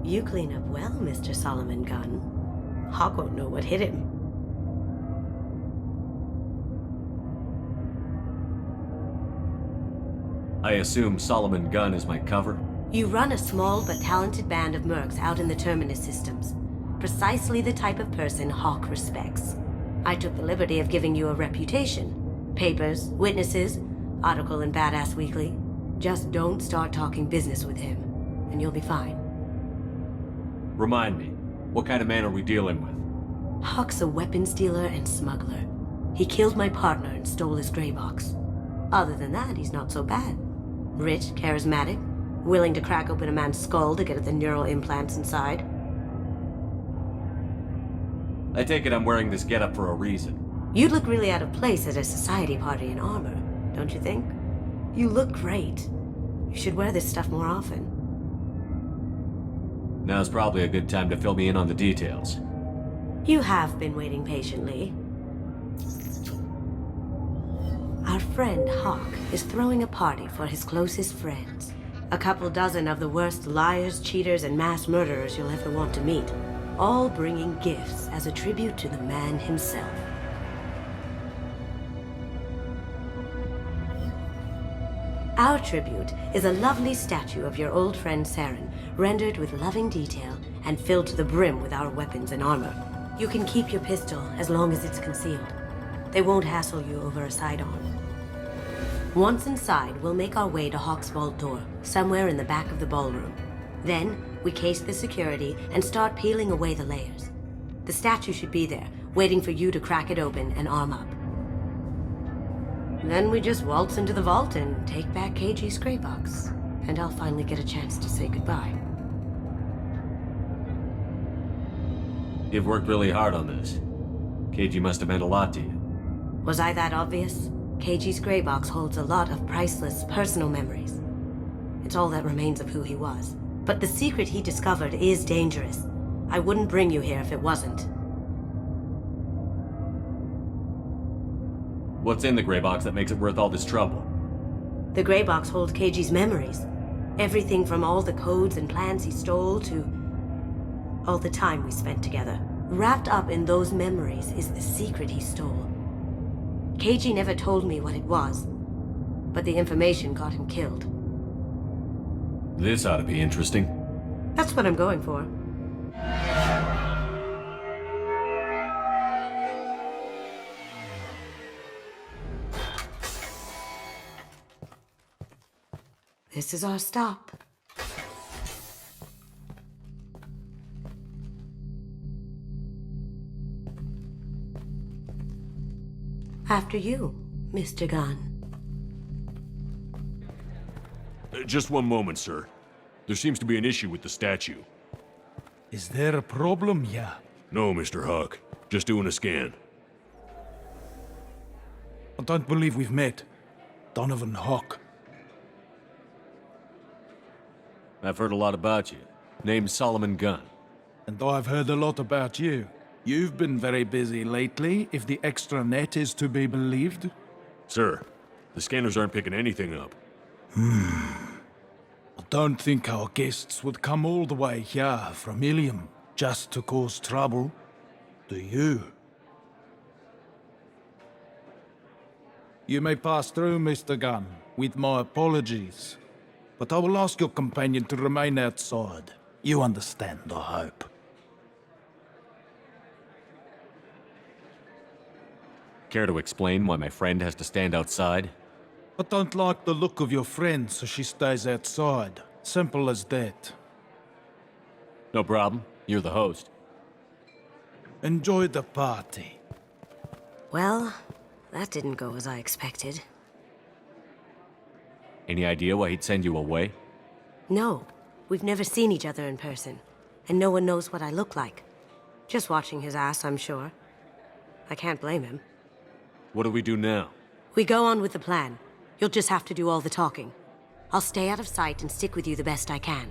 You clean up well, Mr. Solomon Gunn. Hawk won't know what hit him. I assume Solomon Gunn is my cover? You run a small but talented band of mercs out in the Terminus systems. Precisely the type of person Hawk respects. I took the liberty of giving you a reputation. Papers, witnesses, article in Badass Weekly. Just don't start talking business with him, and you'll be fine. Remind me, what kind of man are we dealing with? Hawk's a weapons dealer and smuggler. He killed my partner and stole his gray box. Other than that, he's not so bad. Rich, charismatic, willing to crack open a man's skull to get at the neural implants inside. I take it I'm wearing this getup for a reason. You'd look really out of place at a society party in armor, don't you think? You look great. You should wear this stuff more often. Now's probably a good time to fill me in on the details. You have been waiting patiently. Our friend Hawk is throwing a party for his closest friends. A couple dozen of the worst liars, cheaters, and mass murderers you'll ever want to meet. All bringing gifts as a tribute to the man himself. Our tribute is a lovely statue of your old friend Saren, rendered with loving detail and filled to the brim with our weapons and armor. You can keep your pistol as long as it's concealed. They won't hassle you over a sidearm. Once inside, we'll make our way to Hawk's vault door, somewhere in the back of the ballroom. Then, we case the security and start peeling away the layers. The statue should be there, waiting for you to crack it open and arm up. Then we just waltz into the vault and take back KG's gray box. And I'll finally get a chance to say goodbye. You've worked really hard on this. KG must have meant a lot to you. Was I that obvious? KG's gray box holds a lot of priceless personal memories. It's all that remains of who he was. But the secret he discovered is dangerous. I wouldn't bring you here if it wasn't. What's in the gray box that makes it worth all this trouble? The gray box holds KG's memories. Everything from all the codes and plans he stole to all the time we spent together. Wrapped up in those memories is the secret he stole. KG never told me what it was, but the information got him killed. This ought to be interesting. That's what I'm going for. This is our stop. After you, Mr. Gunn. Just one moment, sir. There seems to be an issue with the statue. Is there a problem here? No, Mr. Hawk. Just doing a scan. I don't believe we've met. Donovan Hawk. I've heard a lot about you. Name's Solomon Gunn. And I've heard a lot about you. You've been very busy lately, if the extra net is to be believed. Sir, the scanners aren't picking anything up. I don't think our guests would come all the way here from Ilium just to cause trouble. Do you? You may pass through, Mr. Gunn, with my apologies. But I will ask your companion to remain outside. You understand, I hope. Care to explain why my friend has to stand outside? I don't like the look of your friend, so she stays outside. Simple as that. No problem. You're the host. Enjoy the party. Well, that didn't go as I expected. Any idea why he'd send you away? No, we've never seen each other in person, and no one knows what I look like. Just watching his ass, I'm sure. I can't blame him. What do we do now? We go on with the plan. You'll just have to do all the talking. I'll stay out of sight and stick with you the best I can.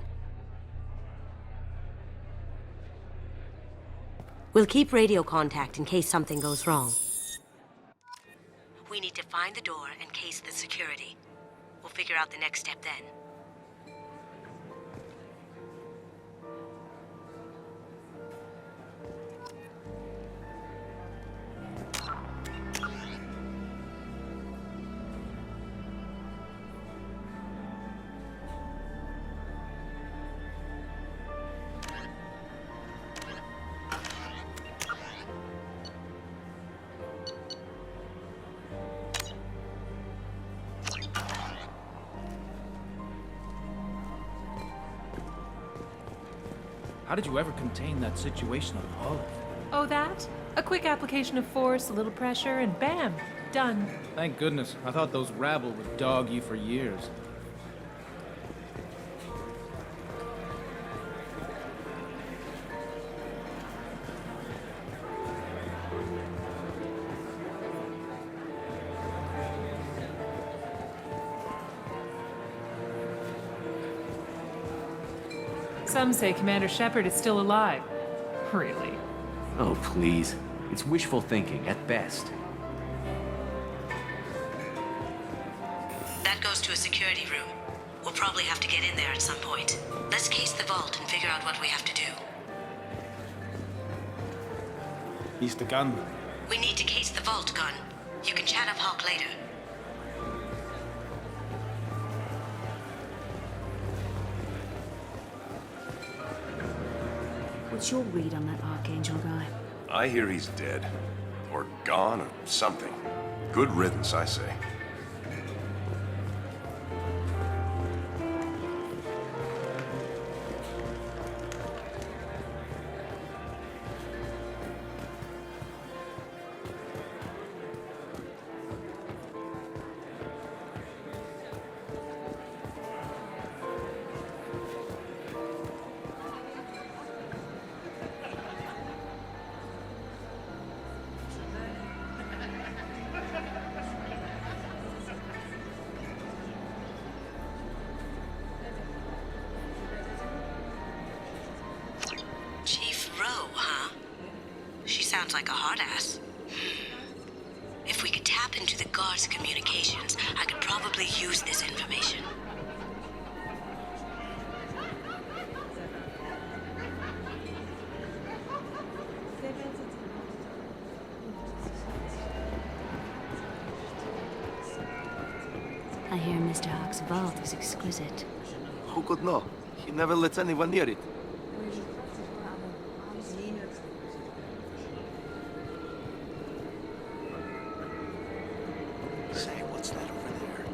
We'll keep radio contact in case something goes wrong. We need to find the door and case the security. We'll figure out the next step then. How did you ever contain that situation on Olive? Oh, that? A quick application of force, a little pressure, and bam! Done. Thank goodness. I thought those rabble would dog you for years. Some say Commander Shepard is still alive. Really? Oh, please. It's wishful thinking at best. That goes to a security room. We'll probably have to get in there at some point. Let's case the vault and figure out what we have to do. Mr. Gunn, We need to case the vault, Gunn. You can chat up Hawk later. What's your read on that Archangel guy? I hear he's dead. Or gone, or something. Good riddance, I say. Chief Rowe, huh? She sounds like a hard ass. If we could tap into the guard's communications, I could probably use this information. I hear Mr. Hawk's vault is exquisite. Who could know? He never lets anyone near it. Say, what's that over there?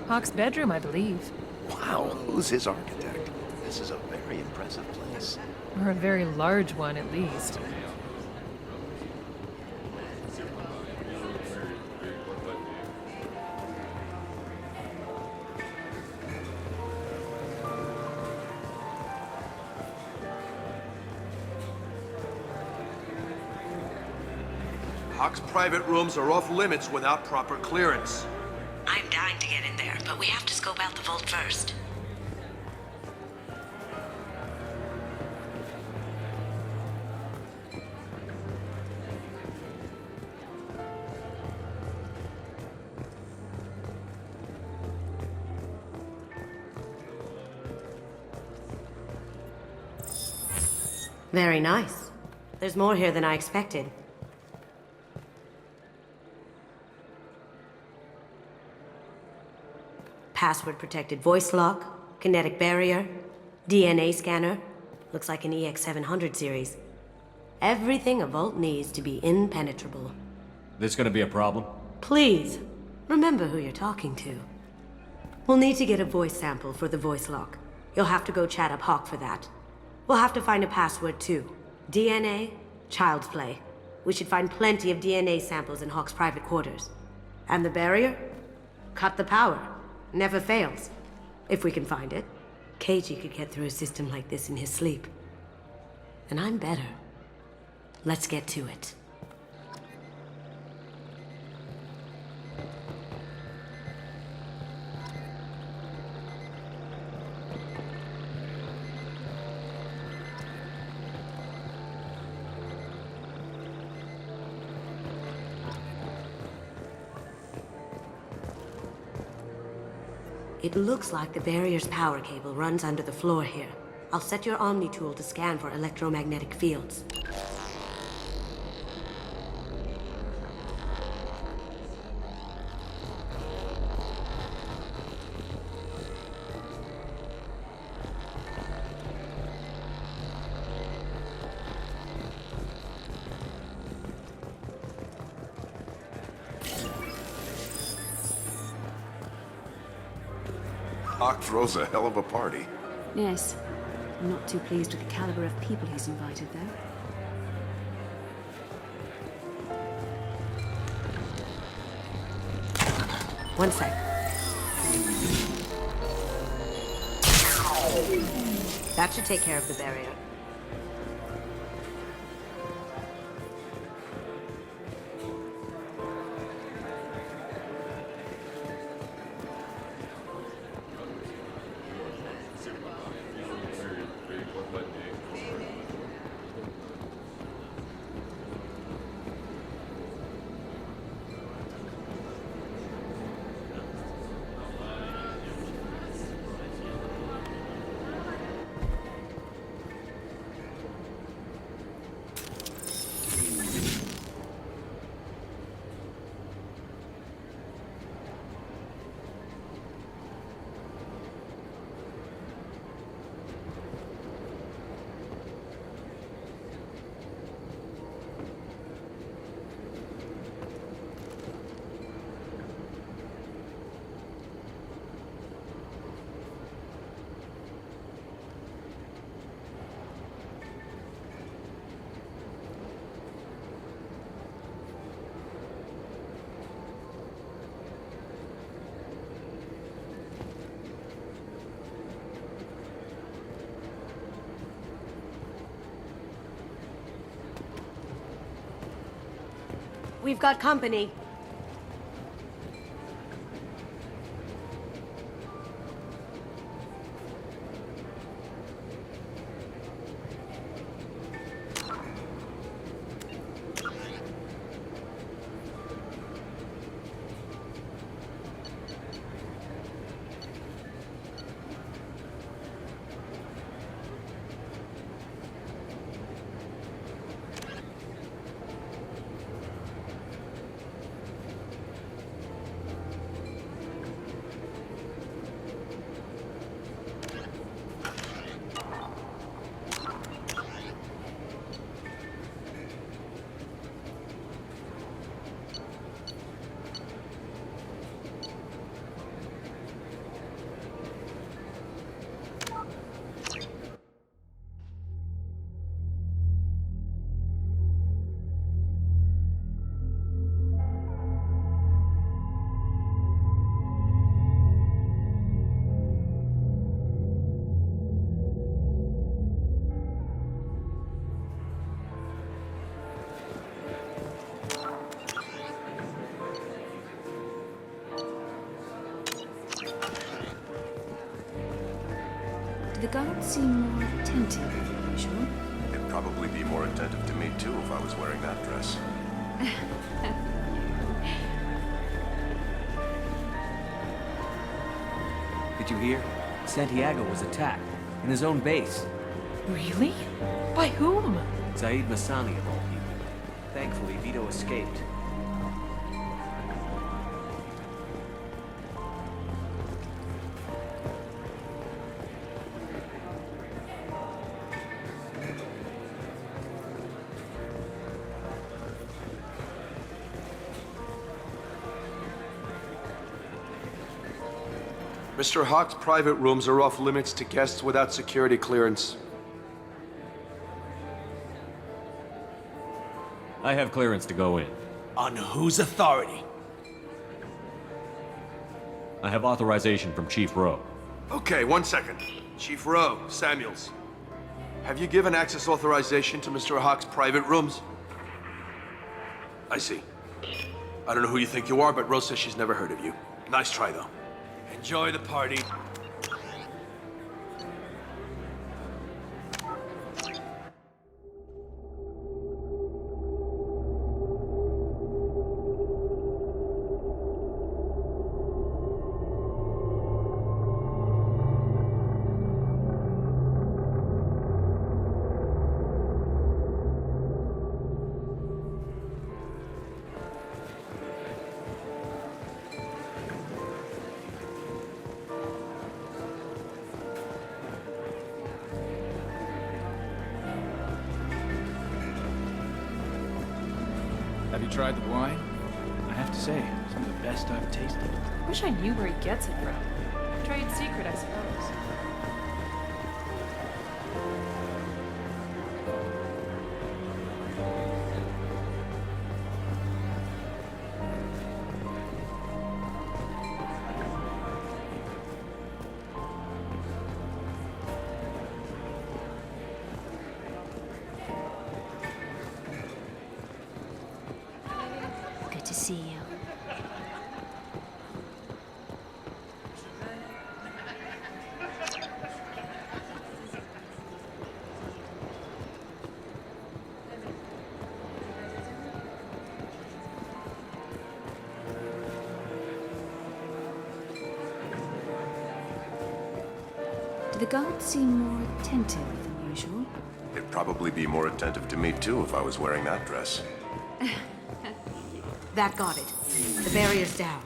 Hawk's bedroom, I believe. Wow, who's his architect? This is a very impressive place. Or a very large one, at least. Hawk's private rooms are off limits without proper clearance. I'm dying to get in there, but we have to scope out the vault first. Very nice. There's more here than I expected. Password-protected voice lock, kinetic barrier, DNA scanner. Looks like an EX700 series. Everything a vault needs to be impenetrable. This gonna be a problem? Please, remember who you're talking to. We'll need to get a voice sample for the voice lock. You'll have to go chat up Hawk for that. We'll have to find a password too. DNA, child's play. We should find plenty of DNA samples in Hawk's private quarters. And the barrier? Cut the power. Never fails. If we can find it. KG could get through a system like this in his sleep. And I'm better. Let's get to it. It looks like the barrier's power cable runs under the floor here. I'll set your Omni tool to scan for electromagnetic fields. Hawk throws a hell of a party. Yes. I'm not too pleased with the caliber of people he's invited, though. One sec. That should take care of the barrier. We've got company. Do the guards seem more attentive than usual? They'd probably be more attentive to me, too, if I was wearing that dress. Did you hear? Santiago was attacked, in his own base. Really? By whom? Zaid Masani, of all people. Thankfully, Vito escaped. Mr. Hawk's private rooms are off limits to guests without security clearance. I have clearance to go in. On whose authority? I have authorization from Chief Rowe. Okay, 1 second. Chief Rowe, Samuels. Have you given access authorization to Mr. Hawk's private rooms? I see. I don't know who you think you are, but Rose says she's never heard of you. Nice try, though. Enjoy the party. Have you tried the wine? I have to say, some of the best I've tasted. Wish I knew where he gets it from. Trade secret, I suppose. see you. Do the guards seem more attentive than usual? They'd probably be more attentive to me too if I was wearing that dress. That got it. The barrier's down.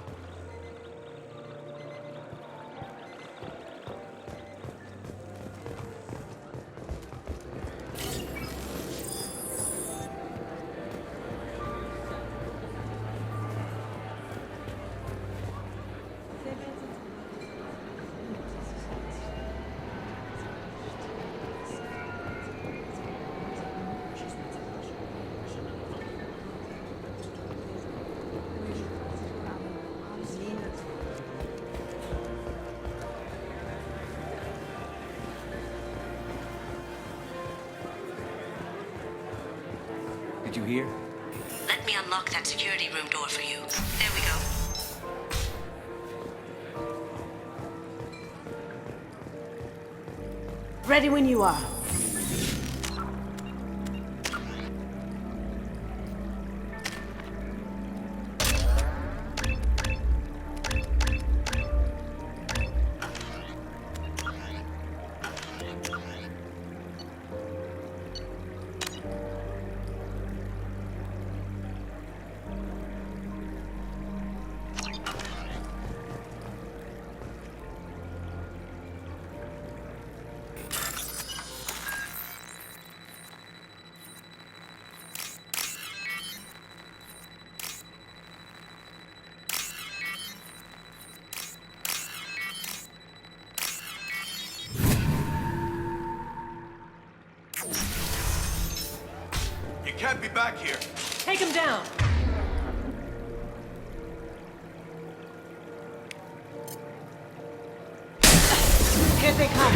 Did you hear? Let me unlock that security room door for you. There we go. Ready when you are. You can't be back here. Take him down! Here they come.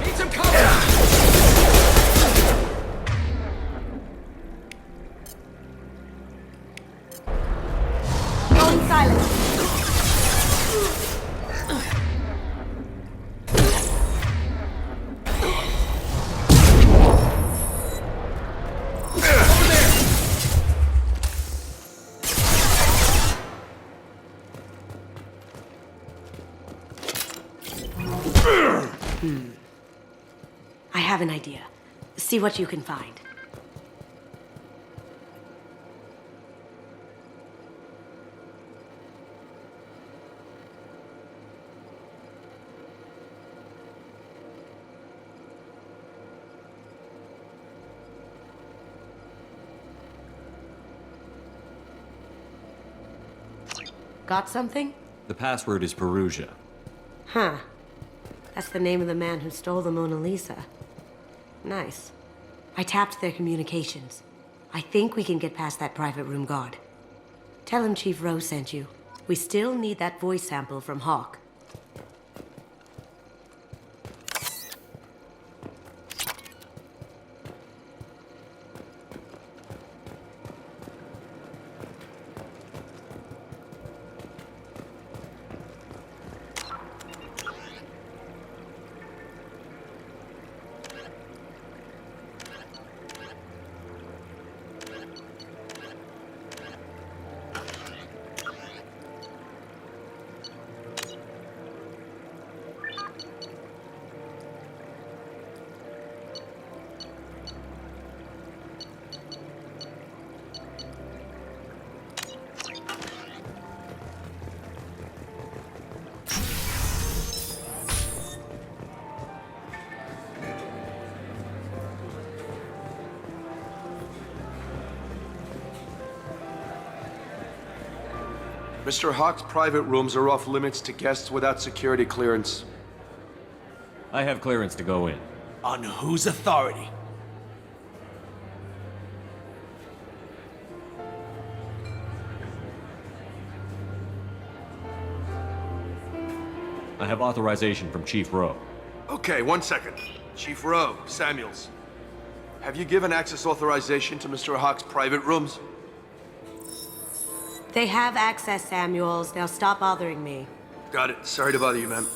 Need some cover! Going silent. I have an idea. See what you can find. Got something? The password is Perugia. Huh. That's the name of the man who stole the Mona Lisa. Nice. I tapped their communications. I think we can get past that private room guard. Tell him Chief Rose sent you. We still need that voice sample from Hawk. Mr. Hawk's private rooms are off limits to guests without security clearance. I have clearance to go in. On whose authority? I have authorization from Chief Rowe. Okay, 1 second. Chief Rowe, Samuels. Have you given access authorization to Mr. Hawk's private rooms? They have access, Samuels. They'll stop bothering me. Got it. Sorry to bother you, ma'am.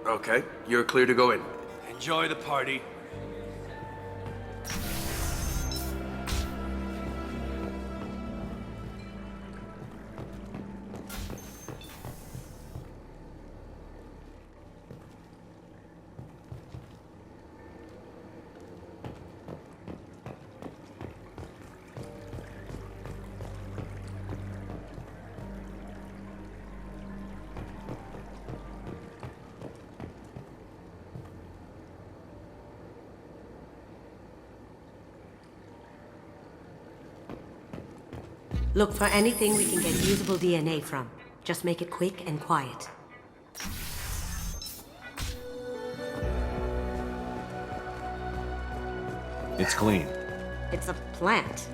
Okay, you're clear to go in. Enjoy the party. Look for anything we can get usable DNA from. Just make it quick and quiet. It's clean. It's a plant.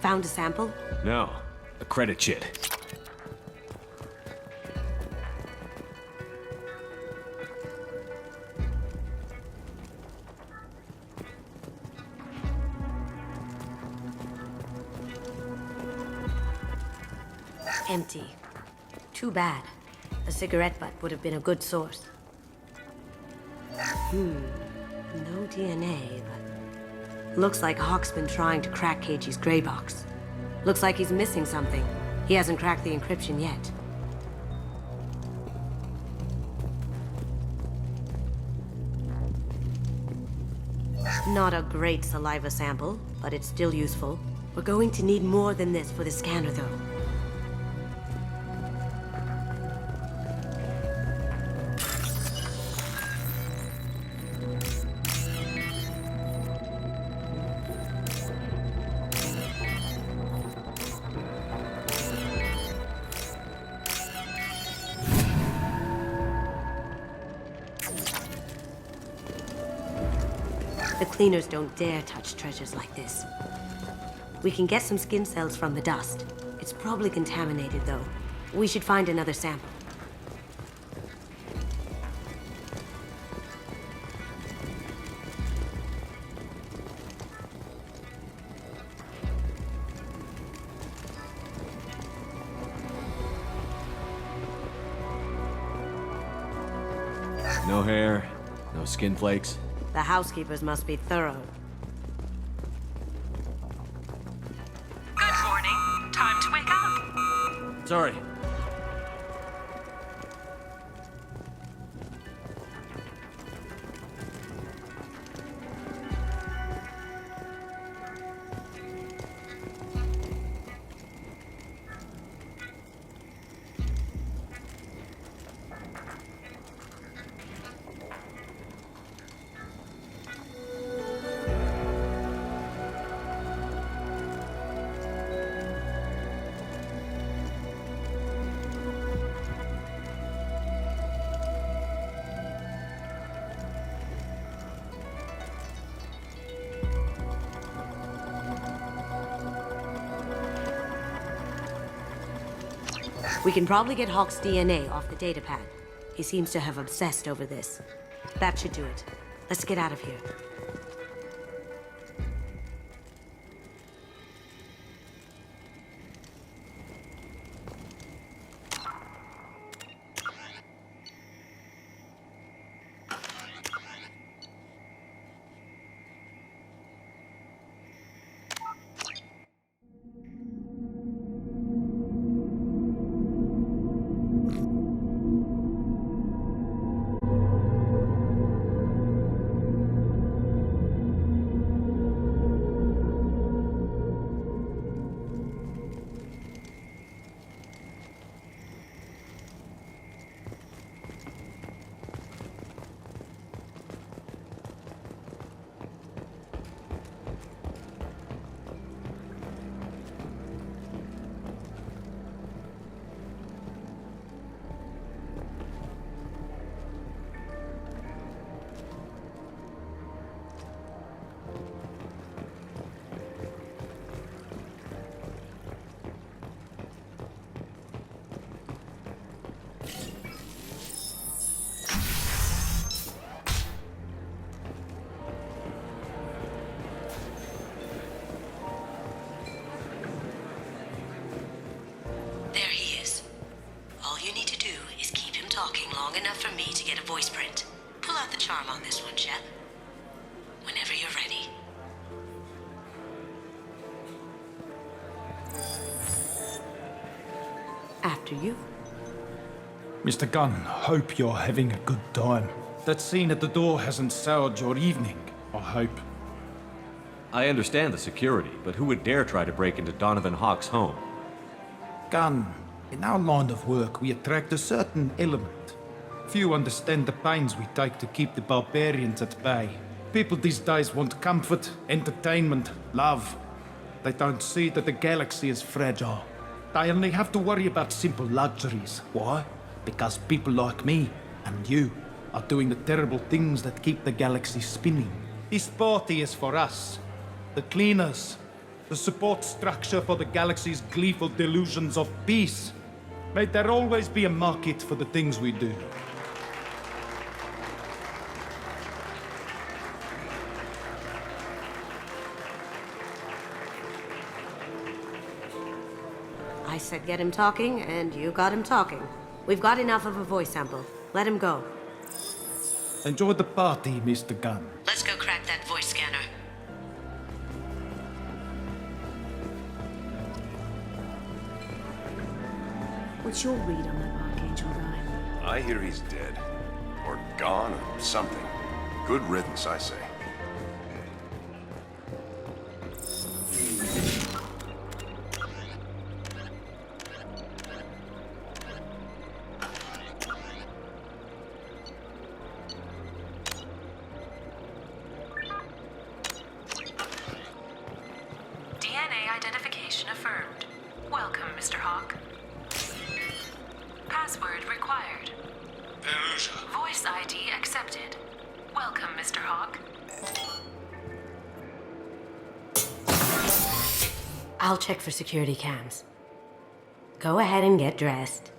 Found a sample? No, a credit chit. Empty. Too bad. A cigarette butt would have been a good source. No DNA, but... Looks like Hawk's been trying to crack KG's gray box. Looks like he's missing something. He hasn't cracked the encryption yet. Not a great saliva sample, but it's still useful. We're going to need more than this for the scanner, though. The cleaners don't dare touch treasures like this. We can get some skin cells from the dust. It's probably contaminated, though. We should find another sample. No hair, no skin flakes. The housekeepers must be thorough. Good morning. Time to wake up. Sorry. We can probably get Hawk's DNA off the datapad. He seems to have obsessed over this. That should do it. Let's get out of here. voice print. Pull out the charm on this one, Shep. Whenever you're ready. After you. Mr. Gunn, hope you're having a good time. That scene at the door hasn't soured your evening, I hope. I understand the security, but who would dare try to break into Donovan Hawk's home? Gunn, in our line of work, we attract a certain element. Few understand the pains we take to keep the barbarians at bay. People these days want comfort, entertainment, love. They don't see that the galaxy is fragile. They only have to worry about simple luxuries. Why? Because people like me and you are doing the terrible things that keep the galaxy spinning. This party is for us, the cleaners, the support structure for the galaxy's gleeful delusions of peace. May there always be a market for the things we do. I said get him talking, and you got him talking. We've got enough of a voice sample. Let him go. Enjoy the party, Mr. Gunn. Let's go crack that voice scanner. What's your read on that Archangel guy? I hear he's dead. Or gone, or something. Good riddance, I say. DNA identification affirmed. Welcome, Mr. Hawk. Password required. Voice ID accepted. Welcome, Mr. Hawk. I'll check for security cams. Go ahead and get dressed.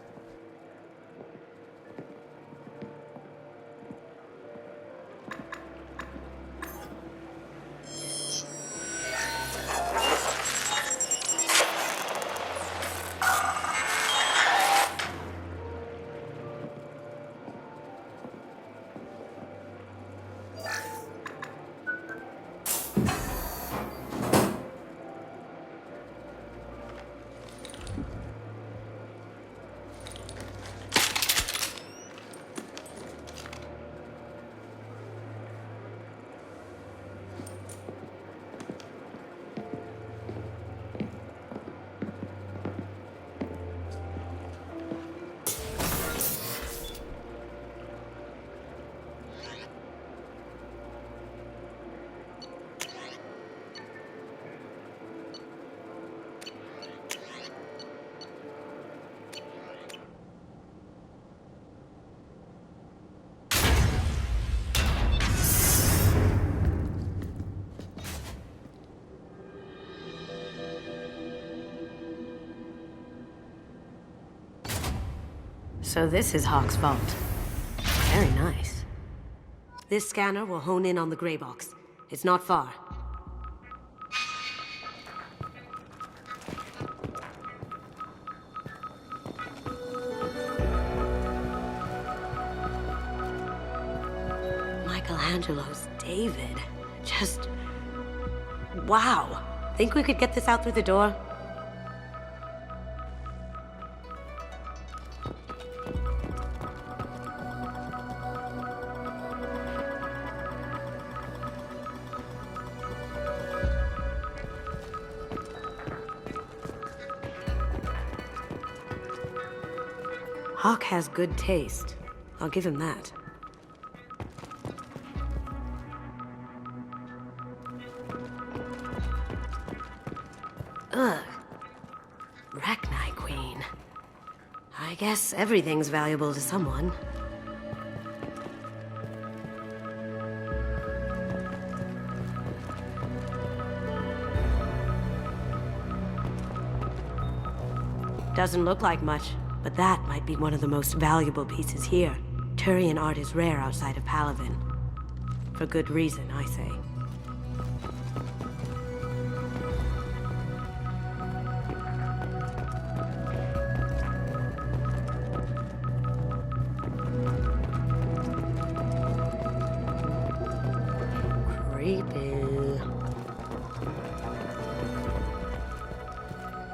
So this is Hawk's vault. Very nice. This scanner will hone in on the gray box. It's not far. Michelangelo's David. Just... wow. Think we could get this out through the door? Hawk has good taste. I'll give him that. Ugh. Rachni Queen. I guess everything's valuable to someone. Doesn't look like much. But that might be one of the most valuable pieces here. Turian art is rare outside of Palaven. For good reason, I say.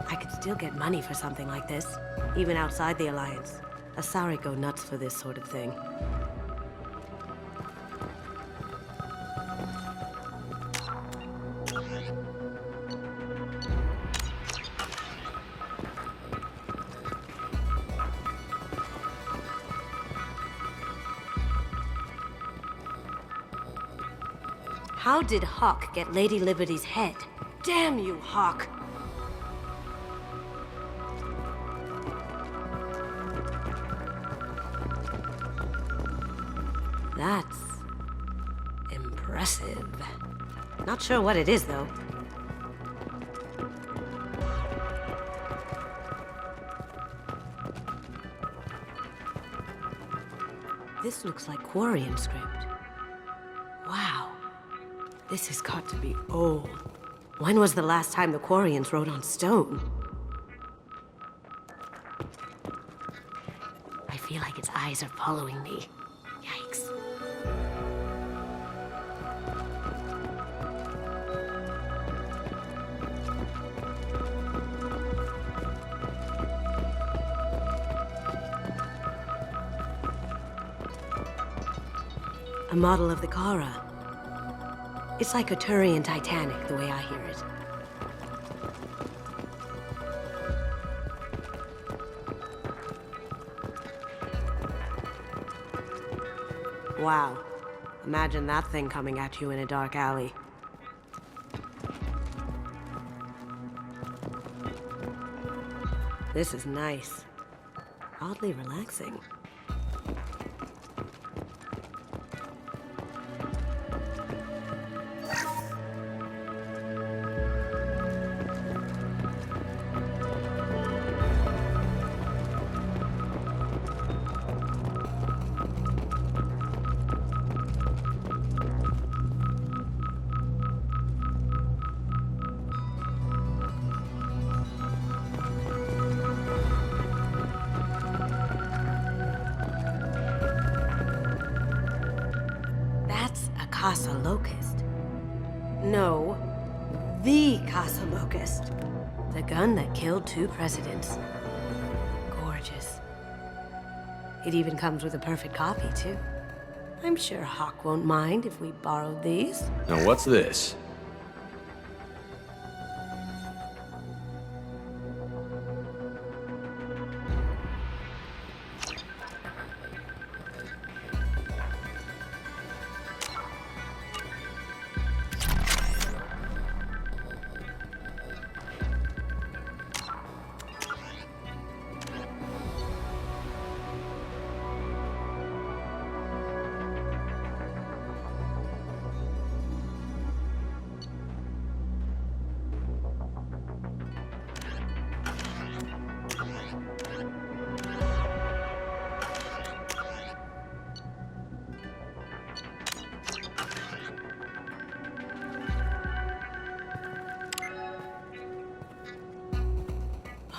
I could still get money for something like this, even outside the Alliance. Asari go nuts for this sort of thing. How did Hawk get Lady Liberty's head? Damn you, Hawk! That's impressive. Not sure what it is, though. This looks like Quarian script. Wow. This has got to be old. When was the last time the Quarians wrote on stone? I feel like its eyes are following me. Yikes. A model of the Kara. It's like a Turian Titanic, the way I hear it. Wow. Imagine that thing coming at you in a dark alley. This is nice. Oddly relaxing. Casa Locust. No, the Casa Locust. The gun that killed 2 presidents. Gorgeous. It even comes with a perfect copy, too. I'm sure Hawk won't mind if we borrowed these. Now what's this?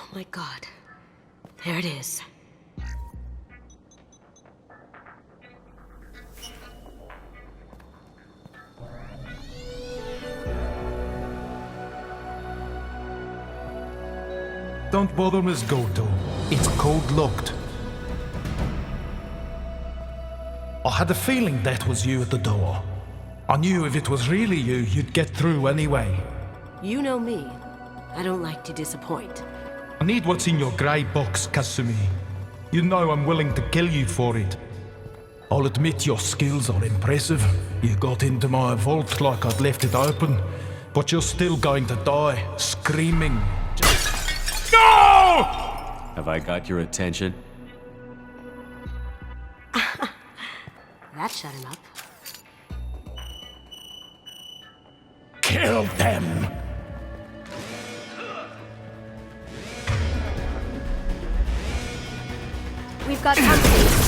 Oh my God. There it is. Don't bother, Miss Goto. It's code locked. I had a feeling that was you at the door. I knew if it was really you, you'd get through anyway. You know me. I don't like to disappoint. I need what's in your grey box, Kasumi. You know I'm willing to kill you for it. I'll admit your skills are impressive. You got into my vault like I'd left it open, but you're still going to die, screaming. No! Have I got your attention? That shut him up. Kill them! We've got company.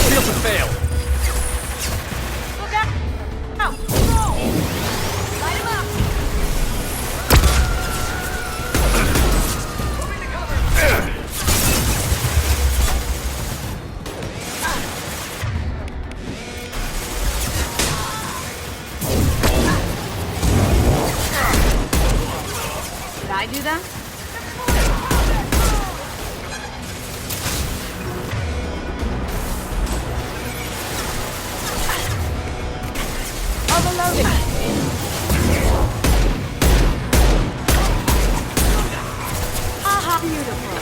Shield to fail. Look out! Now, roll! Light him up! I do that? Aha, beautiful.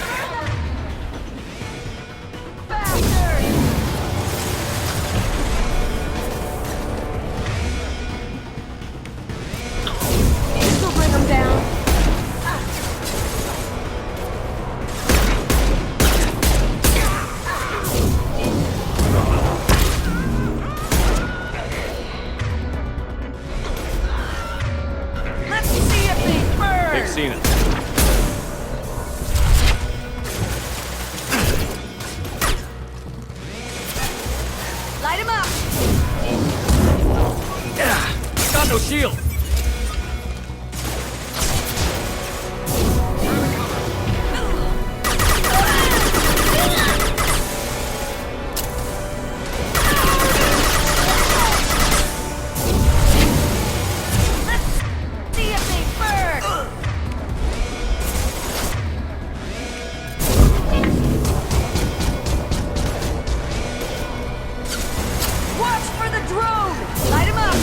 This'll bring them down. Let's see if they burn! Big Cena. Light him up! Got no shield! See if they burn! Watch for the drone! Light him up!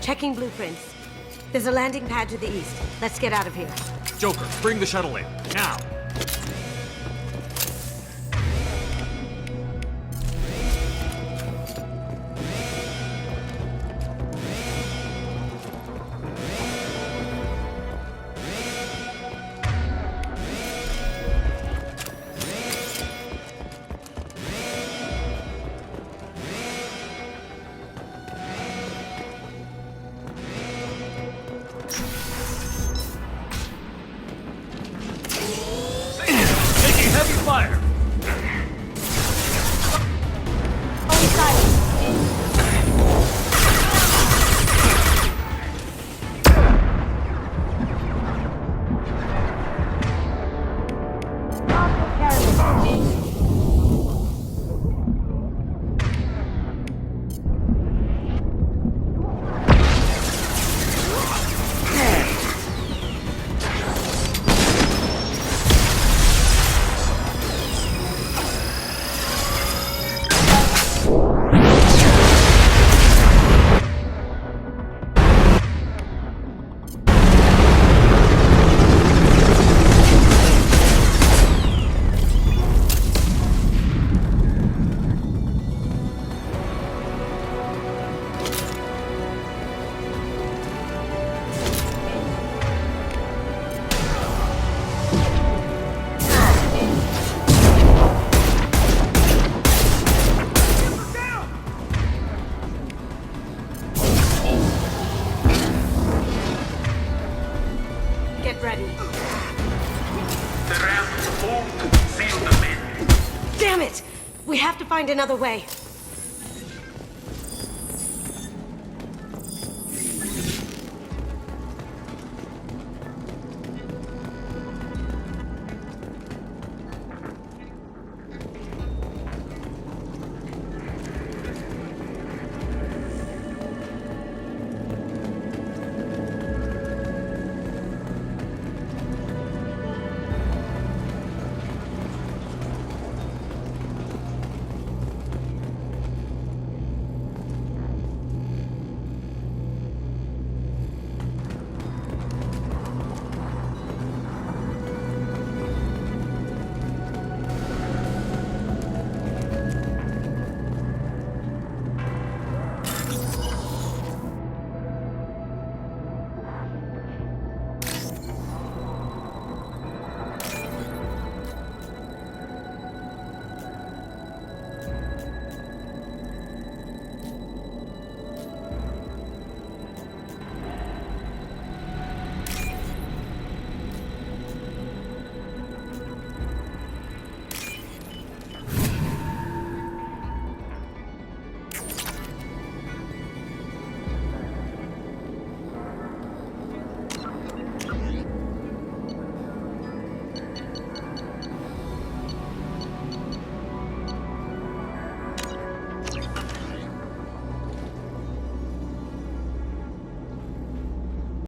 Checking blueprints. There's a landing pad to the east. Let's get out of here. Joker, bring the shuttle in. Now! Taking heavy fire! Get ready. The ramp moved. Seal them in. Damn it! We have to find another way.